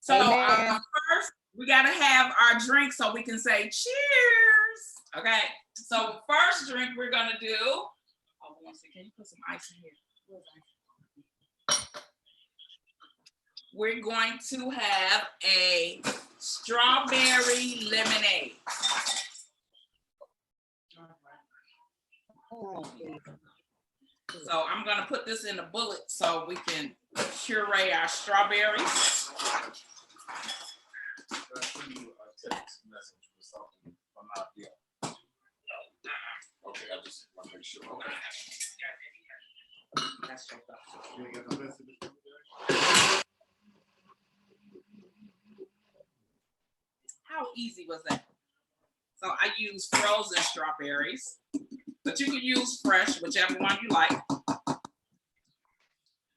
So first, we gotta have our drink so we can say cheers. Okay. So first drink we're gonna do. Oh, one second. Can you put some ice in here? We're going to have a strawberry lemonade. So I'm gonna put this in a bullet so we can puree our strawberries. Okay, I just want to make sure. Okay. How easy was that? So I use frozen strawberries, but you can use fresh, whichever one you like.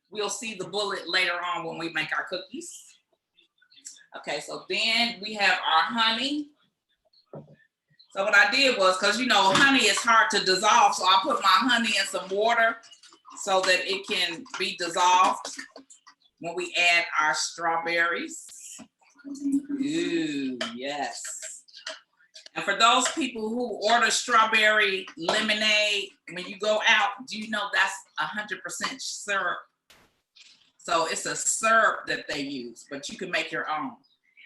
We'll see the bullet later on when we make our cookies. Okay, so then we have our honey. So what I did was, because you know, honey is hard to dissolve, so I put my honey in some water so that it can be dissolved when we add our strawberries. Ooh, yes. And for those people who order strawberry lemonade, when you go out, do you know that's 100% syrup? So it's a syrup that they use, but you can make your own.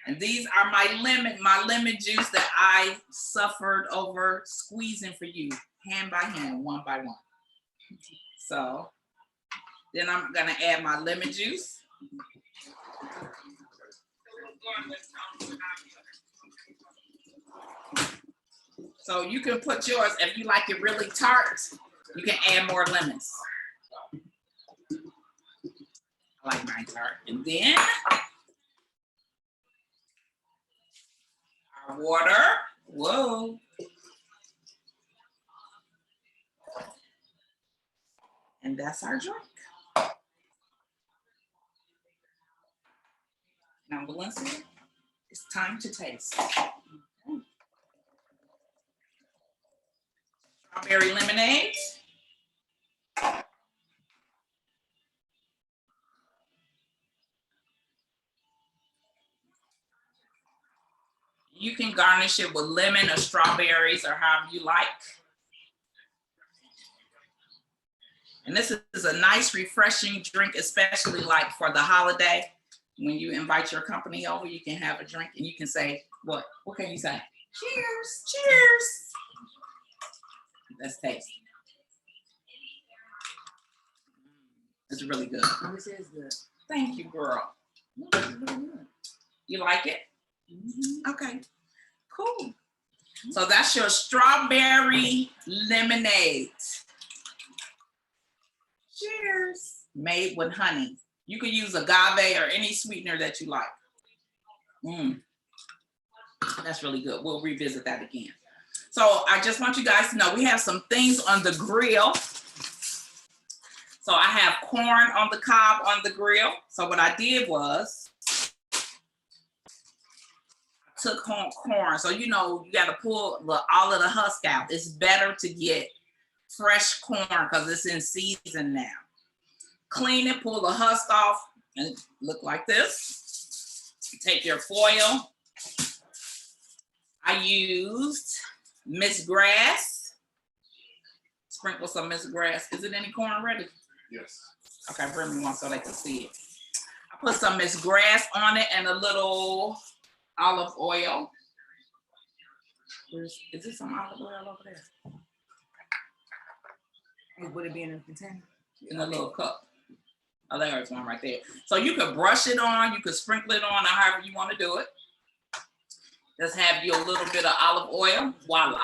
And these are my lemon juice that I suffered over squeezing for you, hand by hand, one by one. So then I'm gonna add my lemon juice. So you can put yours, if you like it really tart, you can add more lemons. I like mine tart. And then our water. Whoa. And that's our drink. Now, Valencia, it's time to taste. Strawberry lemonade. You can garnish it with lemon or strawberries or however you like. And this is a nice, refreshing drink, especially like for the holiday. When you invite your company over, you can have a drink and you can say, what? What can you say? Cheers, cheers. Let's taste. It's really good. This is good. Thank you, girl. You like it? Mm-hmm. Okay, cool. So that's your strawberry lemonade. Cheers. Made with honey. You can use agave or any sweetener that you like. That's really good. We'll revisit that again. So I just want you guys to know we have some things on the grill. So I have corn on the cob on the grill. So what I did was I took corn. So you know you got to pull all of the husk out. It's better to get fresh corn because it's in season now. Clean it, pull the husk off, and look like this. Take your foil. I used Miss Grass. Sprinkle some Miss Grass. Is it any corn ready? Yes. Okay, bring me one so they can see it. I put some Miss Grass on it and a little olive oil. Is there some olive oil over there? Would it be in a container? In a little cup. Oh, there's one right there. So you could brush it on, you could sprinkle it on, or however you want to do it. Just have you a little bit of olive oil. Voila.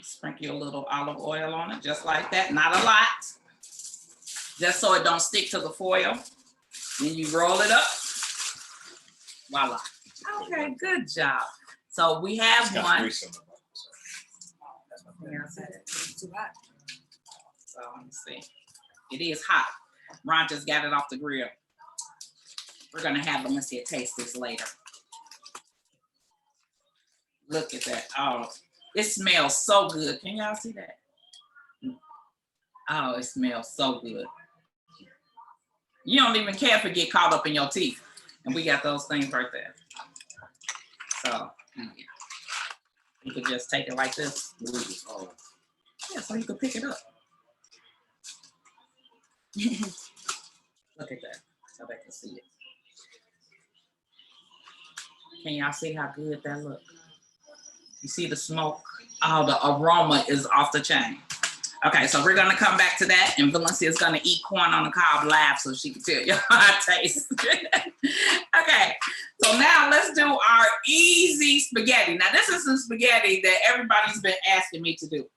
Sprinkle a little olive oil on it, just like that. Not a lot. Just so it don't stick to the foil. Then you roll it up. Voila. Okay, good job. So we have one. Too hot. So let me see. It is hot. Ron just got it off the grill. We're gonna have Valencia taste this later. Look at that. Oh, it smells so good. Can y'all see that? Oh, it smells so good. You don't even care if it get caught up in your teeth. And we got those things right there. So you could just take it like this. Oh, Yeah, so you could pick it up. Look at that, so they can see it. Can y'all see how good that look? You see the smoke? Oh, the aroma is off the chain. Okay, so we're gonna come back to that, and Valencia is gonna eat corn on the cob live so she can tell you how it tastes. Okay, so now let's do our easy spaghetti. Now this is some spaghetti that everybody's been asking me to do.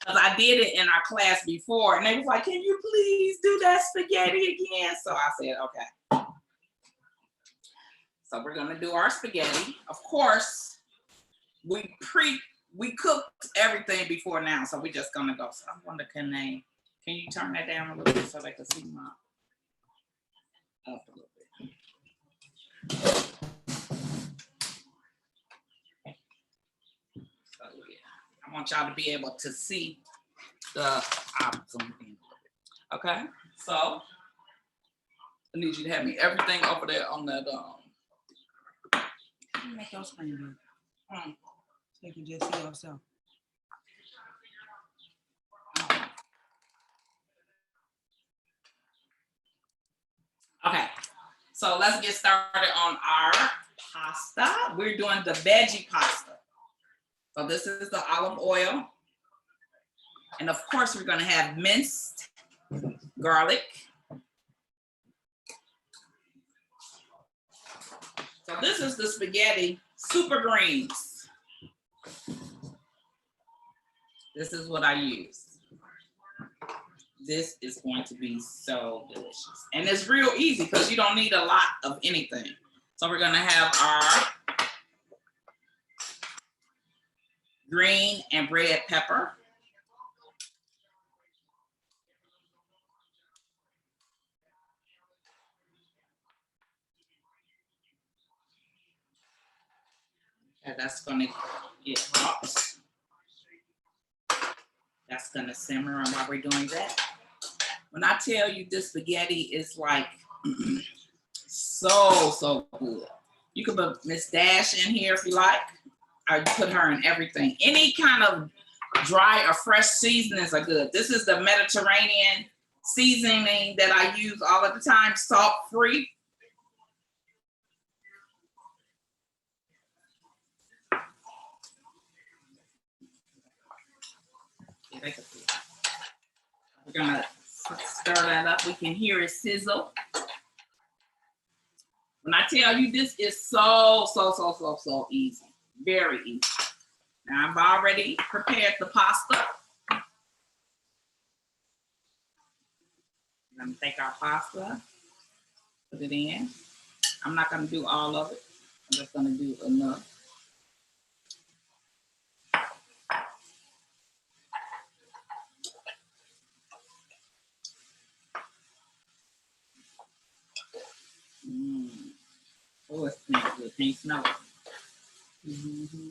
Because I did it in our class before, and they was like, can you please do that spaghetti again? So I said, okay. So we're gonna do our spaghetti. Of course, we cooked everything before now, so we're just gonna go. So I wonder, can you turn that down a little bit so they can see my up a little bit. So yeah, I want y'all to be able to see the zoom in. Okay, so I need you to have me everything over there on that Make your screen big. So you can just see yourself. Okay, so let's get started on our pasta. We're doing the veggie pasta. So this is the olive oil. And of course, we're gonna have minced garlic. So this is the spaghetti super greens. This is what I use. This is going to be so delicious. And it's real easy because you don't need a lot of anything. So we're gonna have our green and red pepper. And that's gonna get hot. That's gonna simmer, and while we're doing that, when I tell you this spaghetti is like so good. You can put Miss Dash in here if you like, or you put her in everything. Any kind of dry or fresh seasonings are good. This is the Mediterranean seasoning that I use all of the time, salt free. We're gonna stir that up. We can hear it sizzle. When I tell you this is so easy, very easy. Now I've already prepared the pasta. We're gonna take our pasta, put it in. I'm not gonna do all of it. I'm just gonna do enough. Oh, it smells good. Can you smell it? Mm-hmm.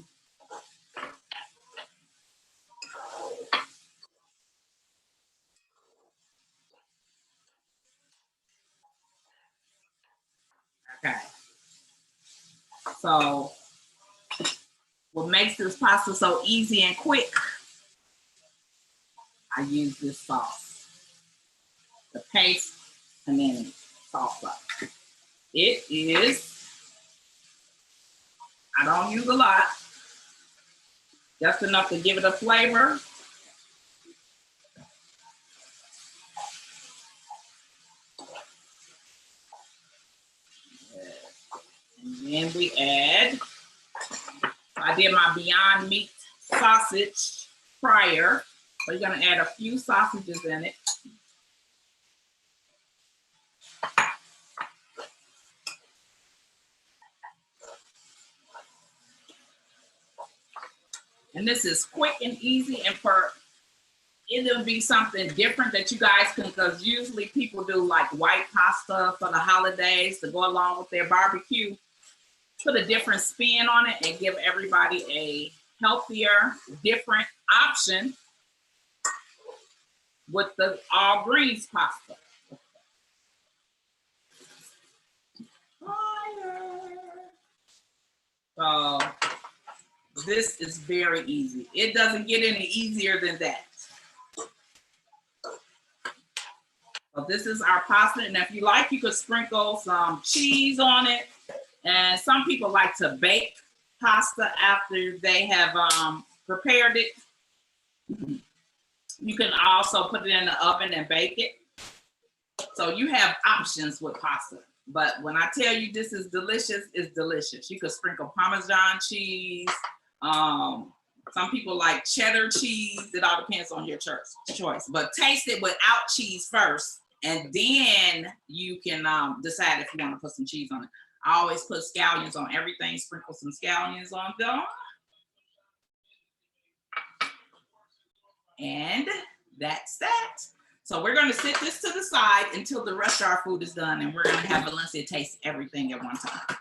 Okay. So, what makes this pasta so easy and quick, I use this sauce. The paste and then sauce up. It is, I don't use a lot, just enough to give it a flavor. And then we add, I did my Beyond Meat sausage prior. So you're gonna add a few sausages in it. And this is quick and easy, and for it'll be something different that you guys can, because usually people do like white pasta for the holidays to go along with their barbecue. Put a different spin on it and give everybody a healthier, different option with the all greens pasta. This is very easy. It doesn't get any easier than that. So this is our pasta, and if you like, you could sprinkle some cheese on it. And some people like to bake pasta after they have prepared it. You can also put it in the oven and bake it. So you have options with pasta. But when I tell you this is delicious, it's delicious. You could sprinkle Parmesan cheese. Some people like cheddar cheese. It all depends on your choice. But taste it without cheese first, and then you can decide if you want to put some cheese on it. I always put scallions on everything. Sprinkle some scallions on them. And that's that. So we're going to sit this to the side until the rest of our food is done, and we're going to have Valencia taste everything at one time.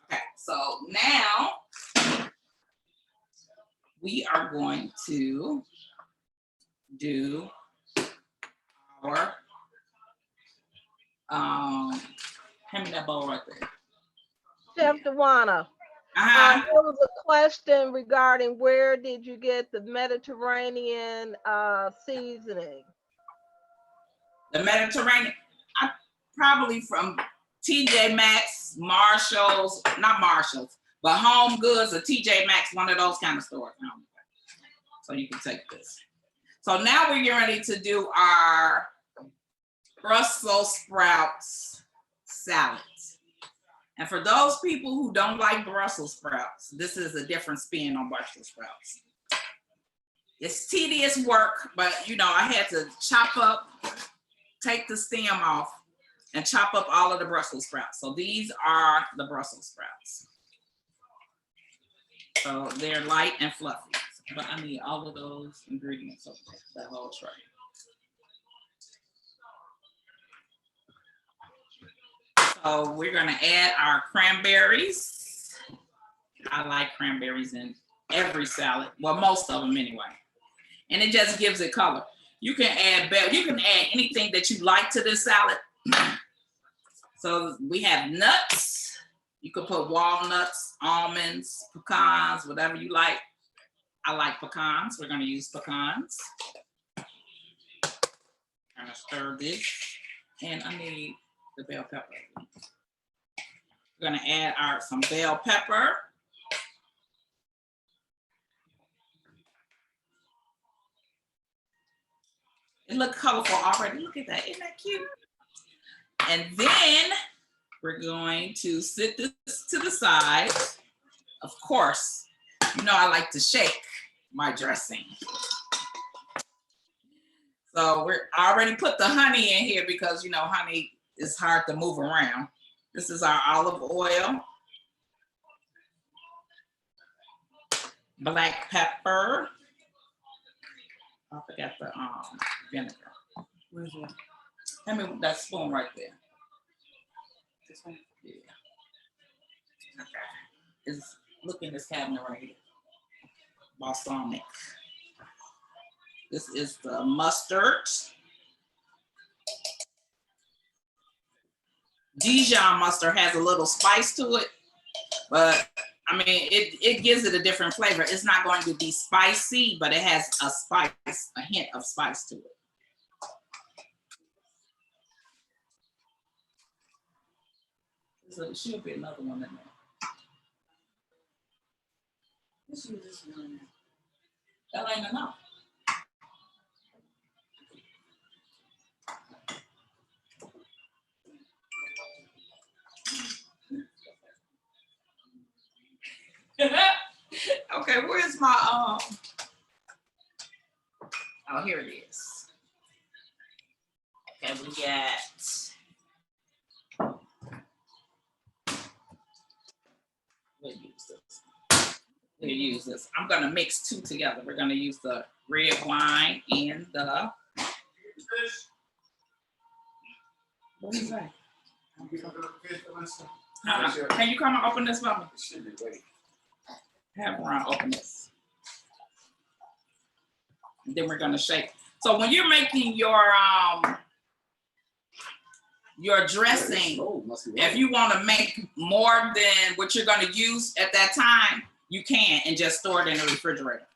Okay, so now we are going to do our, hand me that bowl right there. Chef Dewana, Uh-huh. there was a question regarding where did you get the Mediterranean seasoning? The Mediterranean, probably from TJ Maxx, Marshalls, not Marshalls, but Home Goods or TJ Maxx, one of those kind of stores. So you can take this. So now we're getting ready to do our Brussels sprouts salad. And for those people who don't like Brussels sprouts, this is a different spin on Brussels sprouts. It's tedious work, but you know, I had to chop up, take the stem off, and chop up all of the Brussels sprouts. So these are the Brussels sprouts. So they're light and fluffy. But I need all of those ingredients of that whole tray. So we're gonna add our cranberries. I like cranberries in every salad. Well, most of them anyway. And it just gives it color. You can add anything that you like to this salad. So we have nuts. You could put walnuts, almonds, pecans, whatever you like. I like pecans. We're gonna use pecans. I'm gonna stir this. And I need the bell pepper. We're gonna add some bell pepper. It looks colorful already. Look at that, isn't that cute? And then we're going to sit this to the side. Of course, you know I like to shake my dressing. So I already put the honey in here because you know honey is hard to move around. This is our olive oil, black pepper. I forgot the vinegar. Where's it? Hand me that spoon right there. This one? Yeah. Okay. Look in this cabinet right here. Balsamic. This is the mustard. Dijon mustard has a little spice to it, but I mean, it gives it a different flavor. It's not going to be spicy, but it has a spice, a hint of spice to it. So there should be another one in there. Let's use this one. That ain't enough. Okay, where's my oh, here it is. Okay, we got we'll use this. I'm gonna mix two together. We're gonna use the red wine and the what is that? Can you come and open this for me? Have Ron open this. And then we're gonna shake. So when you're making your dressing, if you want to make more than what you're gonna use at that time, you can and just store it in the refrigerator.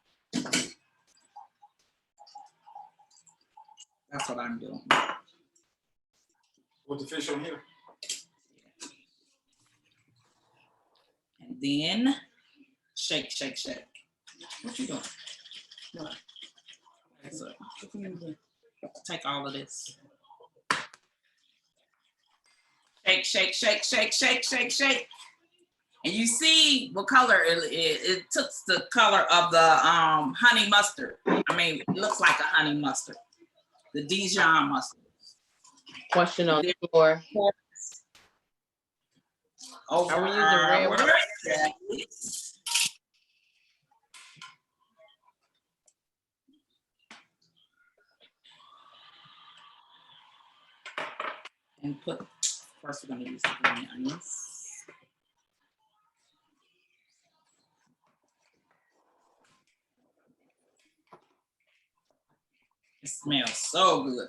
That's what I'm doing. With the fish on here? And then shake, shake, shake. What you doing? What? So, take all of this. Shake, shake, shake, shake, shake, shake, shake. And you see what color it took the color of the honey mustard. I mean, it looks like a honey mustard. The Dijon mustard. Question on the floor. Over Are we using red where one? is that? And put, first we're gonna use the green onions. It smells so good.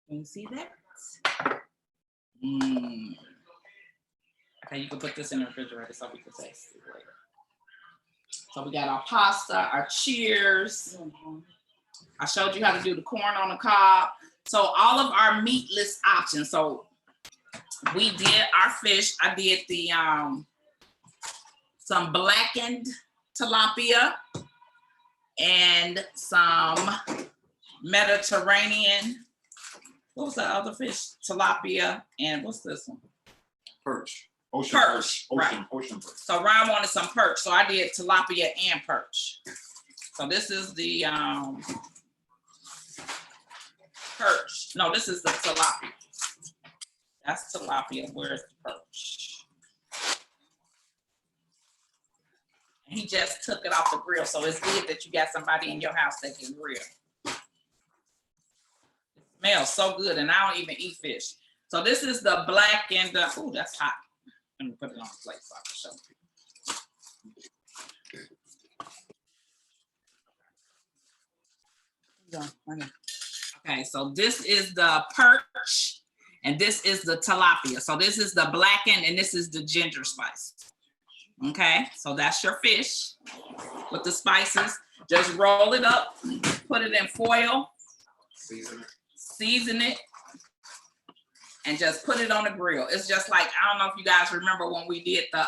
Can you see that? Okay, you can put this in the refrigerator so we can taste it later. So we got our pasta, our cheers. I showed you how to do the corn on the cob. So all of our meatless options. So we did our fish. I did the some blackened tilapia and some Mediterranean. What was the other fish? Tilapia and what's this one? Perch. Ocean Perch, Ocean, right. ocean perch. So Ryan wanted some perch, so I did tilapia and perch. So this is the perch. No, this is the tilapia. That's tilapia. Where's the perch? And he just took it off the grill, so it's good that you got somebody in your house that can grill. It smells so good, and I don't even eat fish. So this is the black and the, ooh, that's hot. Let me put it on the plate so I can show you. Okay, so this is the perch and this is the tilapia. So this is the blackened and this is the ginger spice. Okay, so that's your fish with the spices. Just roll it up, put it in foil, season it, and just put it on the grill. It's just like, I don't know if you guys remember when we did the,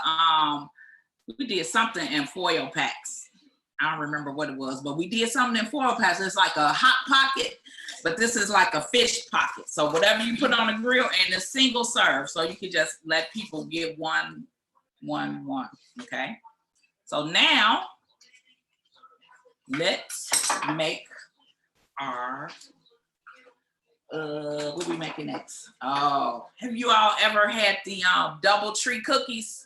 we did something in foil packs. I don't remember what it was, but we did something in foil packs. It's like a hot pocket, but this is like a fish pocket. So whatever you put on the grill and it's single serve. So you can just let people get one, okay? So now, let's make our, what are we making next? Oh, have you all ever had the DoubleTree cookies?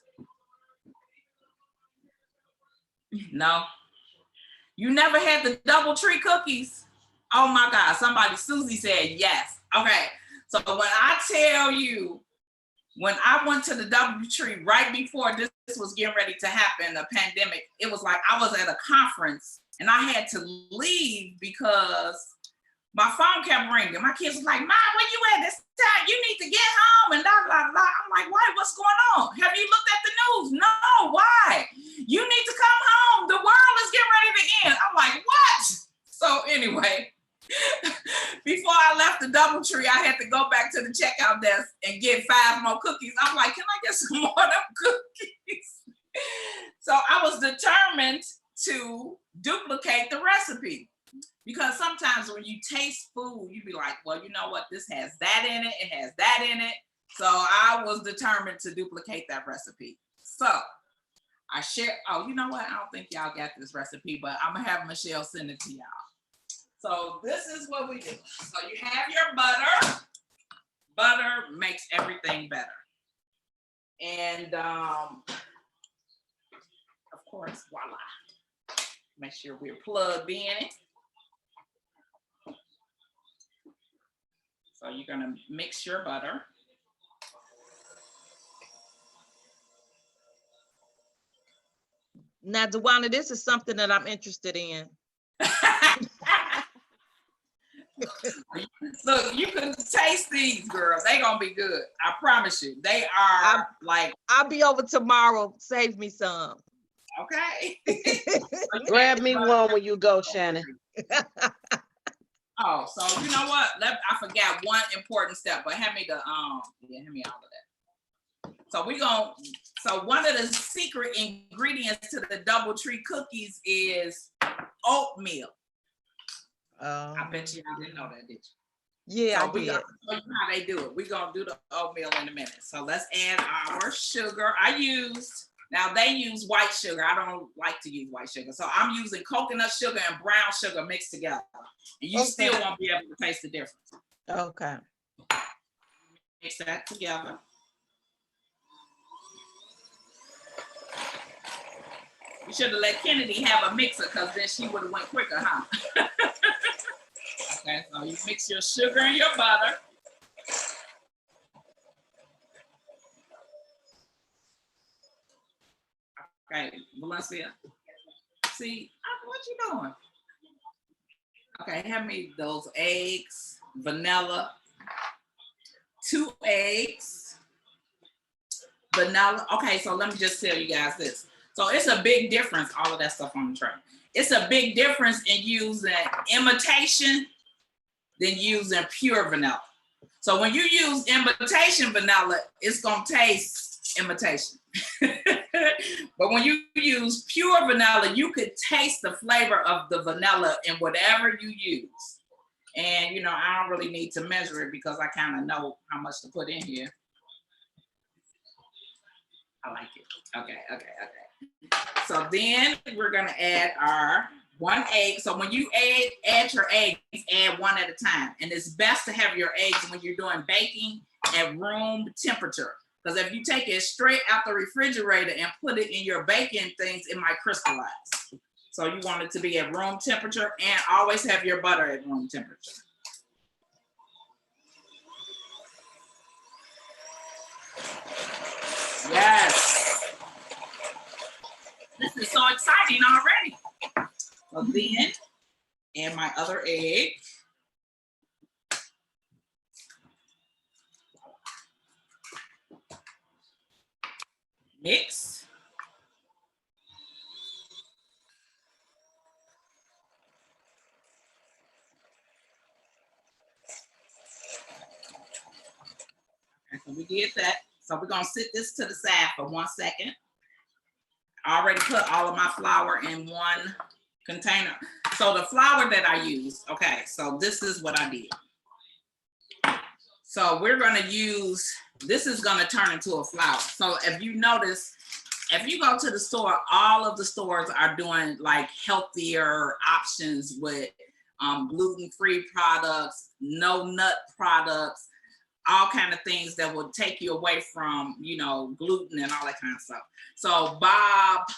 No? You never had the DoubleTree cookies? Oh my God, somebody, Susie said yes. Okay, so when I tell you, when I went to the DoubleTree right before this was getting ready to happen, the pandemic, it was like I was at a conference and I had to leave because my phone kept ringing. My kids was like, Mom, where you at this time? You need to get home and blah, blah, blah. I'm like, why? What's going on? Have you looked at the news? No, why? You need to come home. The world is getting ready to end. I'm like, what? So anyway, before I left the DoubleTree, I had to go back to the checkout desk and get 5 more cookies. I'm like, can I get some more of them cookies? So I was determined to duplicate the recipe. Because sometimes when you taste food, you be like, well, you know what? This has that in it. It has that in it. So I was determined to duplicate that recipe. So I share, oh, you know what? I don't think y'all got this recipe, but I'm going to have Michelle send it to y'all. So this is what we do. So you have your butter. Butter makes everything better. And of course, voila. Make sure we're plugged in. So you're gonna mix your butter. Now, Dewana, this is something that I'm interested in. Look, you can taste these, girl. They gonna be good. I promise you. They are like, I'll be over tomorrow. Save me some. okay. Grab me one when you go, Shannon. Oh, so you know what? I forgot one important step, but hand me the hand me all of that. So one of the secret ingredients to the DoubleTree cookies is oatmeal. I bet you didn't know that, did you? Yeah, So I we did. gonna show you how they do it. We're gonna do the oatmeal in a minute. So let's add our sugar. Now they use white sugar. I don't like to use white sugar. So I'm using coconut sugar and brown sugar mixed together. And you still Okay. won't be able to taste the difference. Okay. Mix that together. We should have let Kennedy have a mixer because then she would have went quicker, huh? Okay, so you mix your sugar and your butter. Okay, Valencia. See, what you doing? Okay, hand me those eggs, vanilla, 2 eggs, vanilla. Okay, so let me just tell you guys this. So it's a big difference, all of that stuff on the tray. It's a big difference in using imitation than using pure vanilla. So when you use imitation vanilla, it's gonna taste imitation. But when you use pure vanilla, you could taste the flavor of the vanilla in whatever you use. And I don't really need to measure it because I kind of know how much to put in here. I like it. Okay. So then we're gonna add our 1 egg. So when you add your eggs, add 1 at a time. And it's best to have your eggs when you're doing baking at room temperature. Because if you take it straight out the refrigerator and put it in your baking things, it might crystallize. So you want it to be at room temperature, and always have your butter at room temperature. Yes. This is so exciting already. So then, add my other egg. Mix. Okay, so we did that. So we're gonna sit this to the side for 1 second. I already put all of my flour in 1 container. So the flour that I used, okay, so this is what I did. So we're gonna use, this is gonna turn into a flour. So if you notice, if you go to the store, all of the stores are doing like healthier options with gluten-free products, no nut products, all kind of things that will take you away from, gluten and all that kind of stuff. So Bob's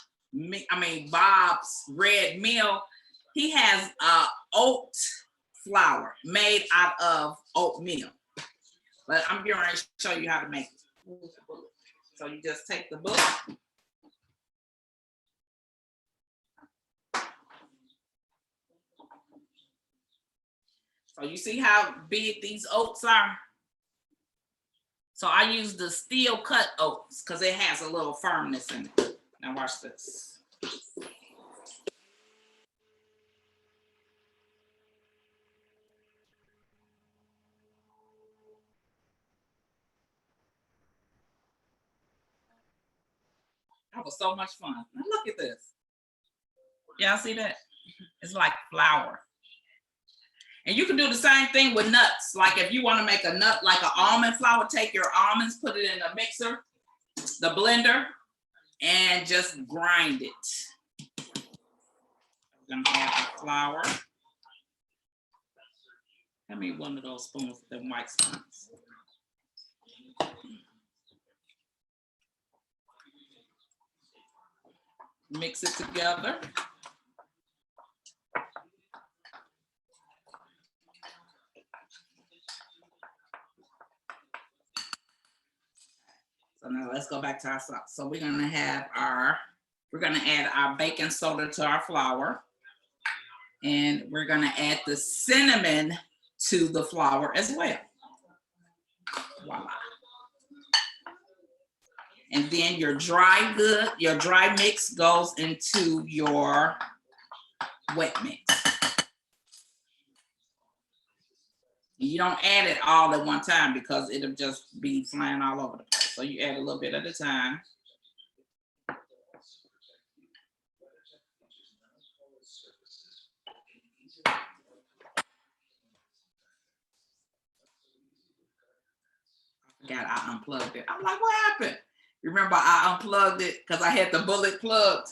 Red Mill, he has oat flour made out of oatmeal. But I'm going to show you how to make it. So you just take the book. So you see how big these oats are? So I use the steel cut oats because it has a little firmness in it. Now watch this. That was so much fun. Now look at this. Y'all see that? It's like flour. And you can do the same thing with nuts. Like if you want to make a nut, like an almond flour, take your almonds, put it in a mixer, the blender, and just grind it. I'm gonna add the flour. Give me one of those spoons, the white spoons. Mix it together. So now let's go back to our sauce. So we're gonna add our baking soda to our flour. And we're gonna add the cinnamon to the flour as well. Voila. And then your dry mix goes into your wet mix. You don't add it all at one time because it'll just be flying all over the place. So you add a little bit at a time. I unplugged it. I'm like, what happened? Remember, I unplugged it because I had the bullet plugged.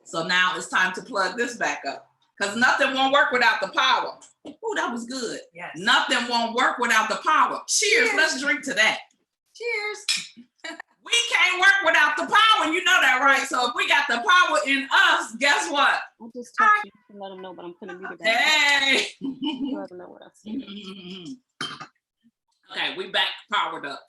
So now it's time to plug this back up because nothing won't work without the power. Oh, that was good. Yes. Nothing won't work without the power. Cheers. Let's drink to that. Cheers. We can't work without the power. You know that, right? So if we got the power in us, guess what? I just text you to let them know, but I'm putting mute it back. Hey. Let them know what I said. Okay, we back powered up.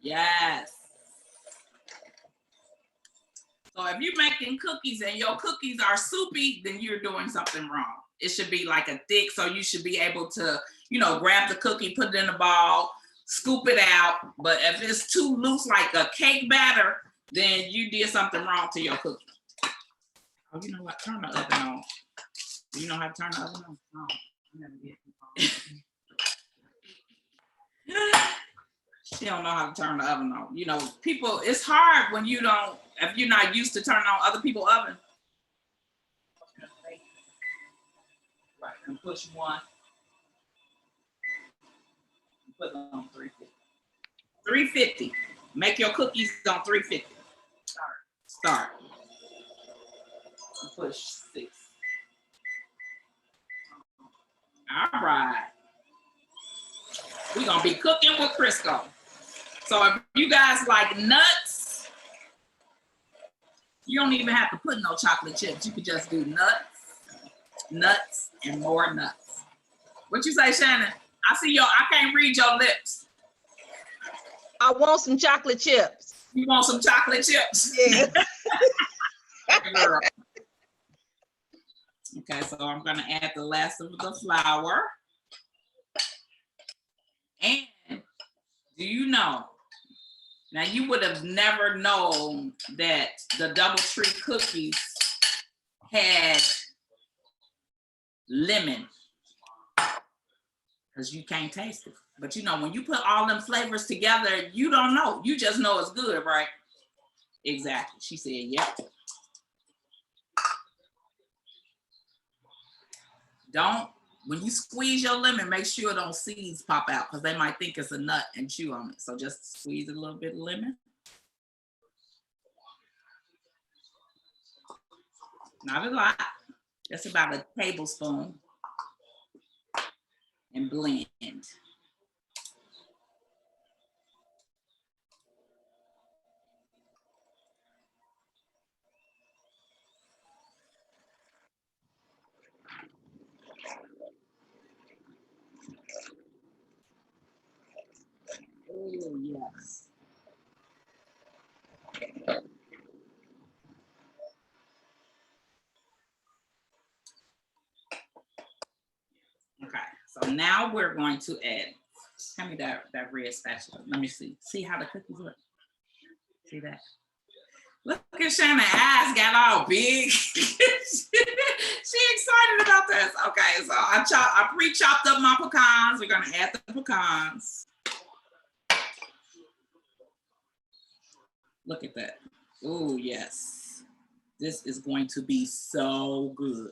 Yes. So if you're making cookies and your cookies are soupy, then you're doing something wrong. It should be like a thick, so you should be able to, grab the cookie, put it in a ball, scoop it out. But if it's too loose like a cake batter, then you did something wrong to your cookie. Oh, you know what? Turn the oven on. Do you know how to turn the oven on? No, I never did. She don't know how to turn the oven on. People, it's hard when if you're not used to turning on other people's oven. Right, and push one. Put it on 350. 350. Make your cookies on 350. Start. Push 6. All right. We're gonna be cooking with Crisco. So if you guys like nuts, you don't even have to put no chocolate chips. You could just do nuts, and more nuts. What you say, Shannon? I can't read your lips. I want some chocolate chips. You want some chocolate chips? Yeah. Girl. Okay, so I'm gonna add the last of the flour. And do you know, now you would have never known that the DoubleTree cookies had lemon because you can't taste it. But when you put all them flavors together, you don't know. You just know it's good, right? Exactly. She said, yep. When you squeeze your lemon, make sure don't seeds pop out because they might think it's a nut and chew on it. So just squeeze a little bit of lemon. Not a lot. Just about a tablespoon. And blend. Oh, yes. Okay, so now we're going to add, hand me that red spatula. Let me see. See how the cookies look? See that? Look at Shannon's eyes got all big. She excited about this. Okay, so I pre-chopped up my pecans. We're gonna add the pecans. Look at that. Oh, yes. This is going to be so good.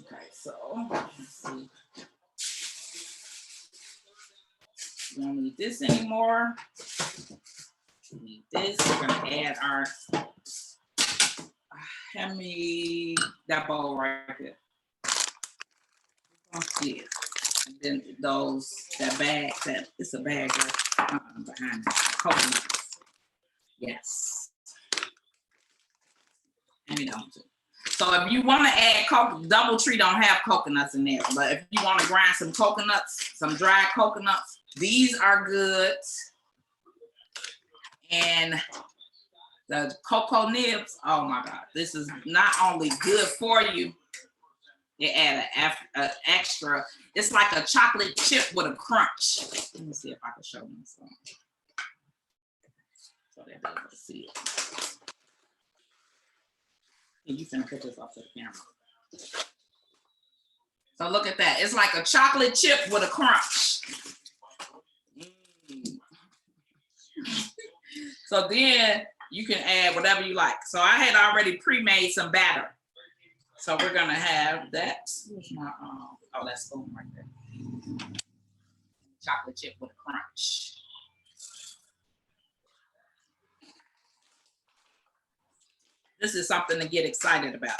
Okay, so let's see. We don't need this anymore. We need this. We're gonna add our, hand me that bowl right there. Yeah. And then that bag, it's a bag behind it. Coconuts. Yes. And you don't. So if you want to add DoubleTree don't have coconuts in there, but if you want to grind some coconuts, some dried coconuts, these are good. And the cocoa nibs, oh my God, this is not only good for you, they add an extra, it's like a chocolate chip with a crunch. Let me see if I can show them some. So they'll be able to see it. And you finna put this off to the camera. So look at that. It's like a chocolate chip with a crunch. So then you can add whatever you like. So I had already pre-made some batter. So we're gonna have that. Here's my, oh, that's spoon right there. Chocolate chip with a crunch. This is something to get excited about.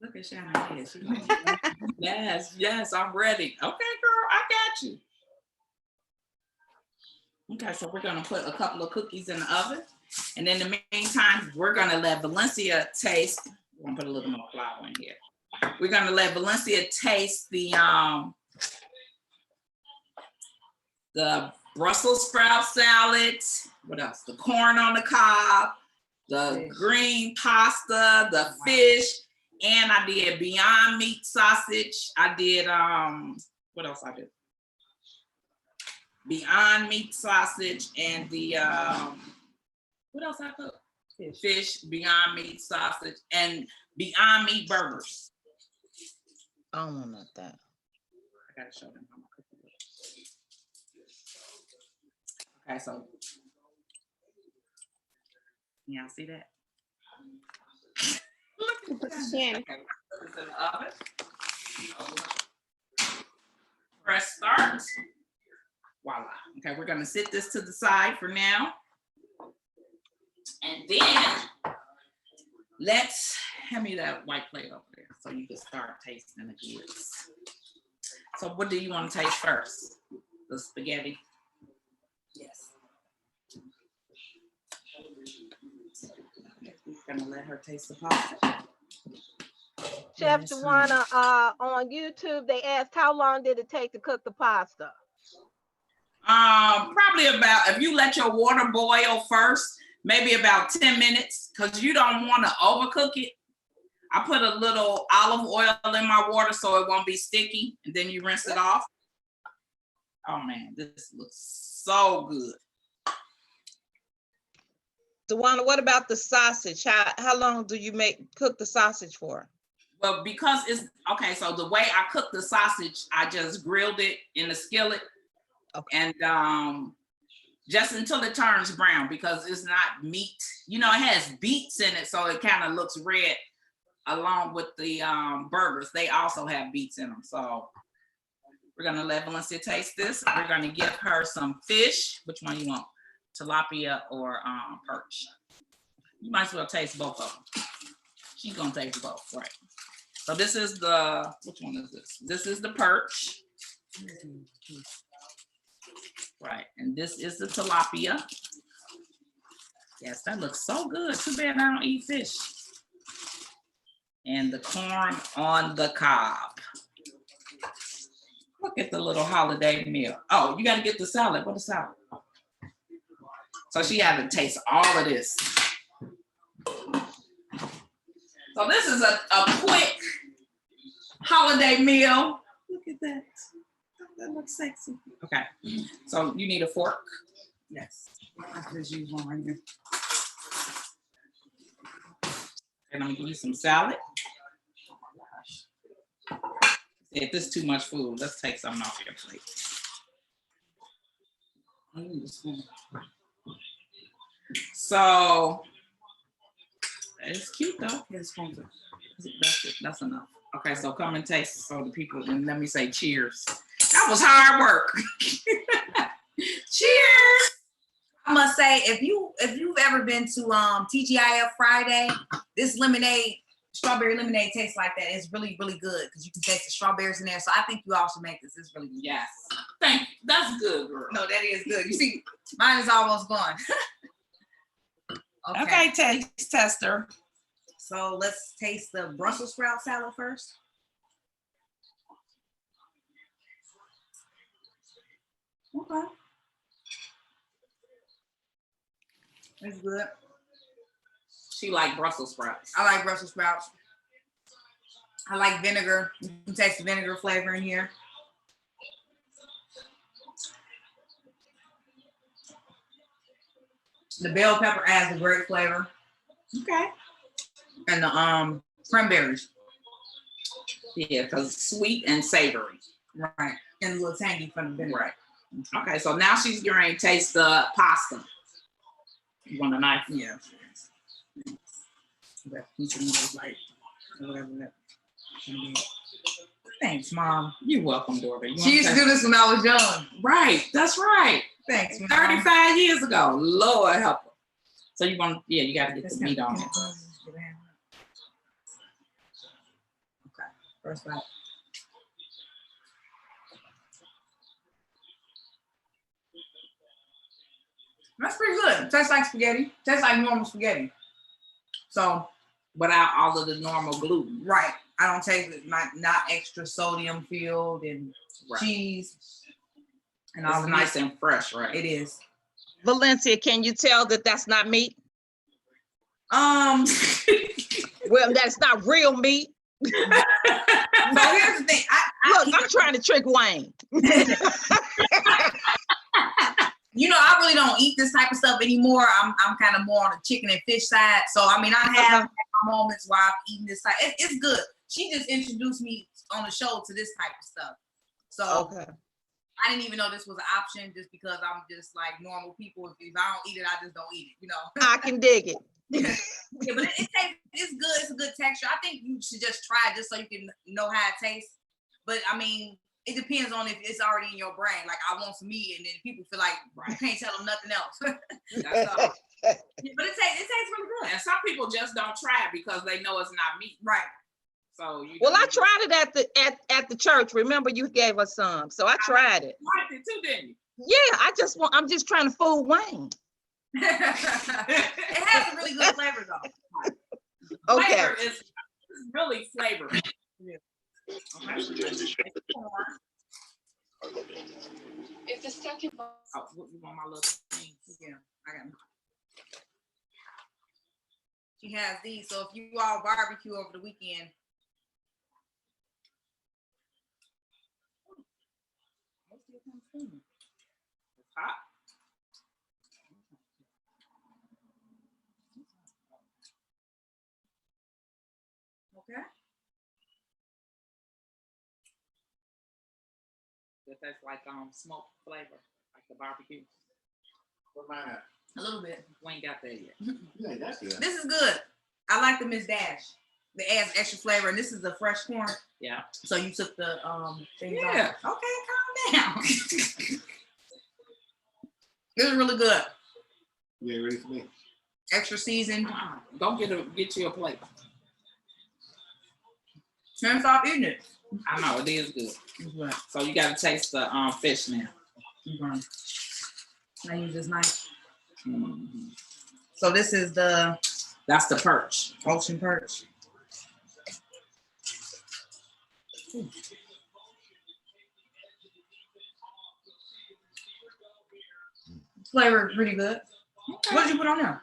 Look at Shannon. Yes, I'm ready. Okay, girl, I got you. Okay, so we're gonna put a couple of cookies in the oven. And in the meantime, we're gonna let Valencia taste. We're gonna put a little more flour in here. We're gonna let Valencia taste the Brussels sprout salad. What else? The corn on the cob, the green pasta, the fish, and I did Beyond Meat sausage. I did what else I did? Beyond Meat sausage and the what else I cooked? Fish, Beyond Meat sausage, and Beyond Meat burgers. I don't want not that. I gotta show them how I'm cooking it. Okay, so y'all see that? Look at that. Shannon. Okay, put this in the oven. Press start. Voila. Okay, we're gonna sit this to the side for now. And then let's hand me that white plate over there so you can start tasting the goods. So what do you want to taste first? The spaghetti? Yes. We're gonna let her taste the pasta. Chef Joanna, on YouTube, they asked how long did it take to cook the pasta? Probably about, if you let your water boil first, maybe about 10 minutes, because you don't want to overcook it. I put a little olive oil in my water so it won't be sticky, and then you rinse it off. Oh man, this looks so good. Tawana, what about the sausage? How long do you cook the sausage for? Well, because it's, okay, so the way I cook the sausage, I just grilled it in the skillet. Okay. And just until it turns brown, because it's not meat. You know, it has beets in it, so it kind of looks red along with the burgers. They also have beets in them. So we're gonna let Valencia taste this. We're gonna give her some fish. Which one you want? Tilapia or perch? You might as well taste both of them. She's gonna taste both, right? So this is the, which one is this? This is the perch. Right, and this is the tilapia. Yes, that looks so good. Too bad I don't eat fish. And the corn on the cob. Look at the little holiday meal. Oh, you gotta get the salad. What is salad? So she had to taste all of this. So this is a quick holiday meal. Look at that. That looks sexy. Okay, so you need a fork. Yes. I just use one right here. And I'm gonna give you some salad. If this is too much food, let's take something off your plate. So it's cute though. That's it. That's enough. Okay, so come and taste so the people, and let me say cheers. That was hard work. Cheers. I must say, if you've ever been to TGIF Friday, this lemonade strawberry lemonade tastes like that. It's really, really good because you can taste the strawberries in there. So I think you all should make this. It's really good. Yes. Thank you. That's good, girl. No, that is good. You see, mine is almost gone. Okay, taste tester. So let's taste the Brussels sprout salad first. Okay. It's good. She like Brussels sprouts. I like Brussels sprouts. I like vinegar. You can taste the vinegar flavor in here. The bell pepper adds a great flavor. Okay. And the cranberries. Yeah, because sweet and savory. Right. And a little tangy from the vinegar. Right. Okay, so now she's going to taste the pasta. You want a knife? Yeah. But each of them is like whatever that. Thanks, Mom. You're welcome, daughter. You She want used to to- do this when I was young. Right, that's right. Thanks, Mom. 35 years ago. Lord help her. So you want, yeah, you got to get the meat on it. Okay, first bite. That's pretty good. Tastes like spaghetti. Tastes like normal spaghetti. So, Without all of the normal gluten. right. I don't taste it not extra sodium filled and Right. cheese and all It's the nice and fresh, right? It is. Valencia, can you tell that that's not meat? Well, Well, that's not real meat. so here's the thing. Look, I'm trying to trick Wayne. You know, I really don't eat this type of stuff anymore. I'm kind of more on the chicken and fish side. So I mean, I have had my moments where I've eaten this type. It's good. She just introduced me on the show to this type of stuff. So Okay. I didn't even know this was an option just because I'm just like normal people. If I don't eat it, I just don't eat it, you know. I can dig it. Yeah, but it's good. It's a good texture. I think you should just try it just so you can know how it tastes. But I mean, it depends on if it's already in your brain. Like I want some meat, and then people feel like you can't tell them nothing else. That's all. But it tastes really good. And some people just don't try it because they know it's not meat. Right. So you Well, I tried it at the church. Remember, you gave us some, so I tried it. You liked it too, didn't you? Yeah, I'm just trying to fool Wayne. It has a really good flavor though. Okay. Flavor is really flavor. Yeah. Okay. If the second. Oh, you want my little thing? Yeah, I got them. She has these, so if you all barbecue over the weekend. It's hot. Okay. It tastes like smoked flavor, like the barbecue. What mine at? A little bit. We ain't got that yet. Yeah, that's good. This is good. I like the Miss Dash. It adds extra flavor, and this is the fresh corn. Yeah. So you took the things Yeah. off. Okay, calm down. This is really good. You ain't ready for me? Extra seasoned. Don't get you a plate. Shouldn't stop eating it. I know it is good. So you got to taste the fish now. I use this knife. Mhm. So this is the That's the perch. ocean perch. Flavor pretty good. What did you put on there?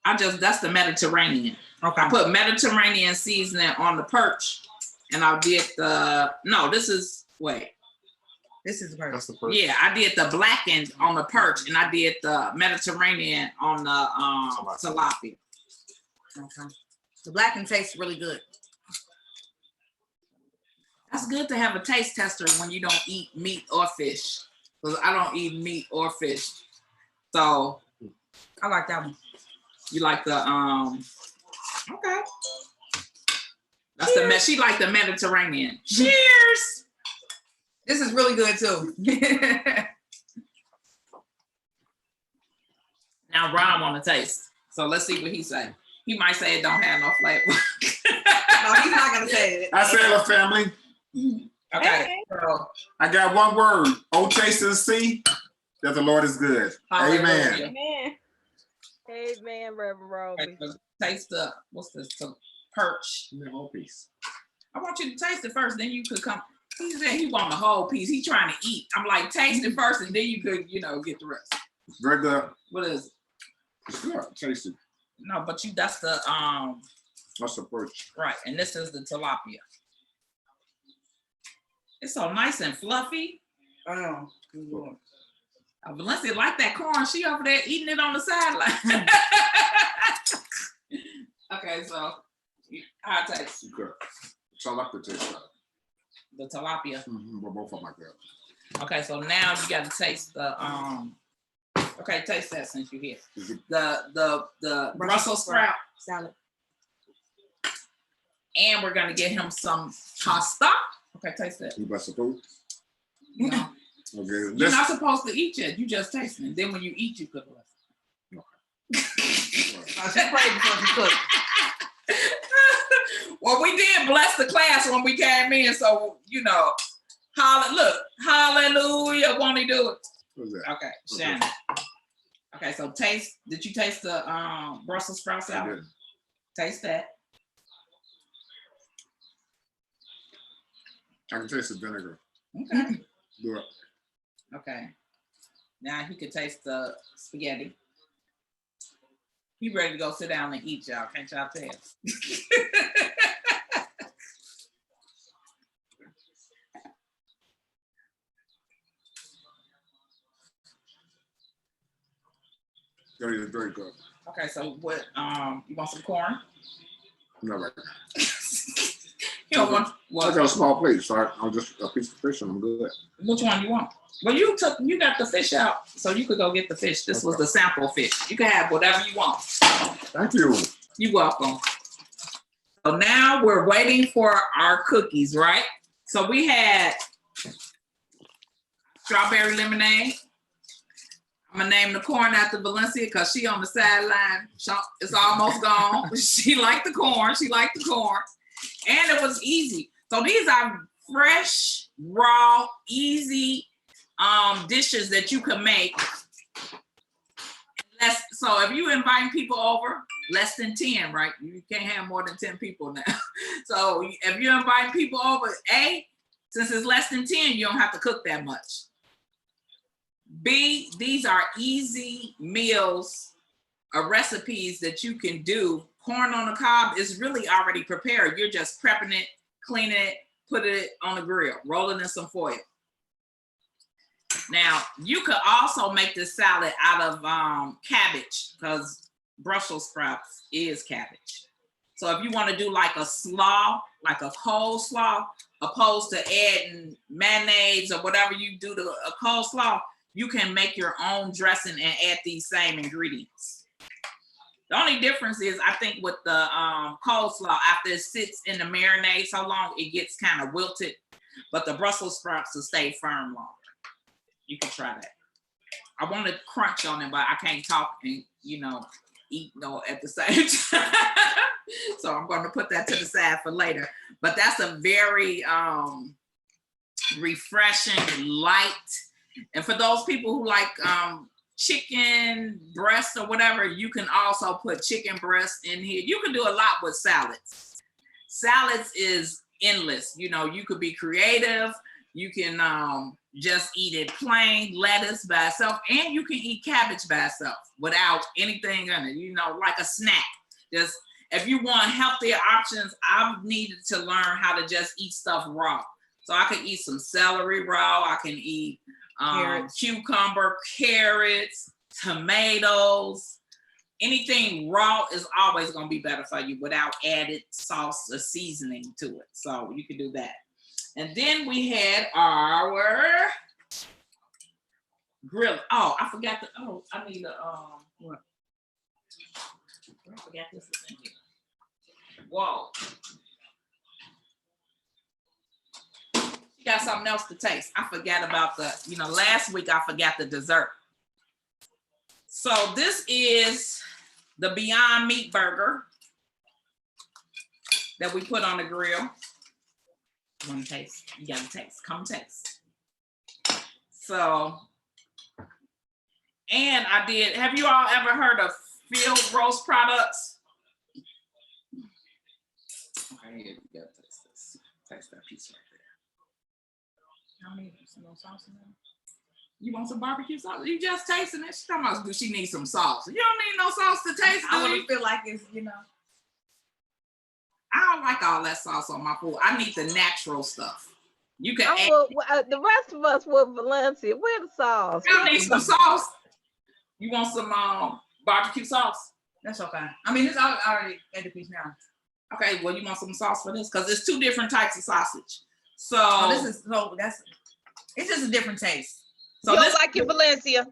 That's the Mediterranean. Okay. I put Mediterranean seasoning on the perch, and I did This is the perch. That's the first. Yeah, I did the blackened on the perch, and I did the Mediterranean on the tilapia. Okay. The blackened tastes really good. That's good to have a taste tester when you don't eat meat or fish, because I don't eat meat or fish. So I like that one. you like the okay. That's she like the Mediterranean. Cheers. This is really good too. Now Ron want to taste. So let's see what he say. He might say it don't have no flavor. he's not gonna say it. I said a family. Okay, so I got one word. Oh, taste and see that the Lord is good. Amen. hallelujah. Amen. Amen, Reverend Okay, Roby. so taste the, what's this, the perch. The whole piece. I want you to taste it first, then you could come. He said he want the whole piece. He trying to eat. I'm like, taste it first, and then you could, you know, get the rest. Very good. What is it? It's good. Taste it. No, but you, that's the, That's the perch. right, and this is the tilapia. It's so nice and fluffy. Oh, Valencia like that corn. She over there eating it on the sideline. Okay, so how it taste? It's good. So I like the taste of it. The tilapia. But both of them like that. Okay, so now you got to taste the okay, taste that since you're here. Is it- The Brussels sprout, salad. and we're gonna get him some pasta. Okay, taste that. You bless the food? No, Okay. you're This, not supposed to eat yet. You just tasting it. Then when you eat, you could bless. Oh, she prayed before she cooked. Well, we did bless the class when we came in, so you know, look, hallelujah. Won't he do it? what's that? Okay, Shannon. Okay, so taste. Did you taste the Brussels sprout I salad? did. Taste that. I can taste the vinegar. Okay. Do it. Okay. Now he could taste the spaghetti. He ready to go sit down and eat, y'all. Can't y'all tell? Very, very good. Okay, so what? You want some corn? No, right. You don't want I what? got a small plate, so I'll just a piece of fish and I'm good. Which one you want? Well, you got the fish out, so you could go get the fish. This was the sample fish. You can have whatever you want. Thank you. You're welcome. So now we're waiting for our cookies, right? So we had strawberry lemonade. I'm gonna name the corn after Valencia because she on the sideline. It's almost gone. She liked the corn. And it was easy. So these are fresh, raw, easy dishes that you can make. So if you inviting people over, less than 10, right? You can't have more than 10 people now. So if you're inviting people over, since it's less than 10, you don't have to cook that much. B, these are easy meals or recipes that you can do. Corn on the cob is really already prepared. You're just prepping it, cleaning it, put it on the grill, roll it in some foil. Now, you could also make this salad out of cabbage because Brussels sprouts is cabbage. So if you want to do like a slaw, like a coleslaw, opposed to adding mayonnaise or whatever you do to a coleslaw, you can make your own dressing and add these same ingredients. The only difference is, I think with the coleslaw, after it sits in the marinade so long, it gets kind of wilted, but the Brussels sprouts will stay firm longer. You can try that. I want to crunch on it, but I can't talk and, eat at the same time. So I'm going to put that to the side for later. But that's a very refreshing, light. And for those people who like chicken breast or whatever, you can also put chicken breast in here. You can do a lot with salads. Salads is endless. You could be creative. You can just eat it plain, lettuce by itself, and you can eat cabbage by itself without anything in it, like a snack. Just if you want healthier options, I've needed to learn how to just eat stuff raw. So I can eat some celery raw. I can eat cucumber, carrots, tomatoes. Anything raw is always going to be better for you without added sauce or seasoning to it. So you can do that. And then we had our grill. Oh, I forgot I need a what? I forgot this is in here. Whoa. You got something else to taste. I forgot about last week I forgot the dessert. So this is the Beyond Meat burger. that we put on the grill. One taste. You gotta taste. Come taste. So, and I did. Have you all ever heard of field roast products? Okay, here you go. Taste this. Taste that piece right there. I don't need some more sauce in there. You want some barbecue sauce? You just tasting it. She's talking about, do she need some sauce? You don't need no sauce to taste I good. wouldn't feel like it's, you know. I don't like all that sauce on my food. I need the natural stuff. You can add, The rest of us with Valencia. Where the sauce? I need some sauce. You want some barbecue sauce? That's okay. I mean, it's already at the piece now. Okay, well, you want some sauce for this? Because it's two different types of sausage. So, Oh, it's just a different taste. so You this, don't like it, Valencia?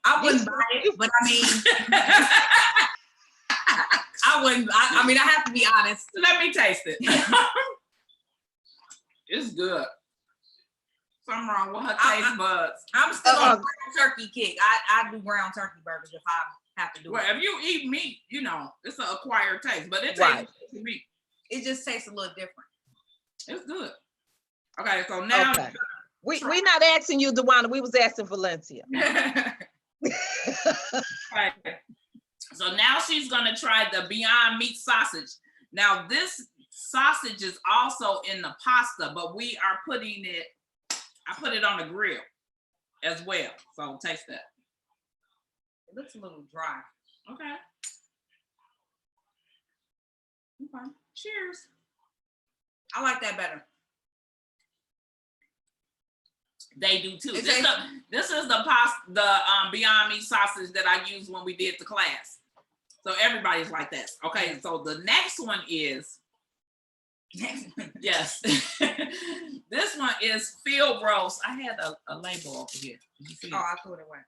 I wouldn't buy it, but I mean, I wouldn't. I mean, I have to be honest. let me taste it. It's good. Something wrong with her taste buds. I'm still on a ground turkey kick. I do ground turkey burgers if I have to do Well, it. if you eat meat, you know, it's an acquired taste, but it tastes Right. good to me. It just tastes a little different. It's good. Okay, so now Okay. We not asking you, Dewana, we was asking Valencia. right. So now she's gonna try the Beyond Meat sausage. Now this sausage is also in the pasta, but we are putting it, I put it on the grill as well. So taste that. It looks a little dry. Okay. Okay. Cheers. I like that better. They do too. It's This is the Beyond Meat sausage that I used when we did the class. So everybody's like that. Okay, so the next one is, yes. This one is field roast. I had a label over here. Did you see it? Oh, I threw it away.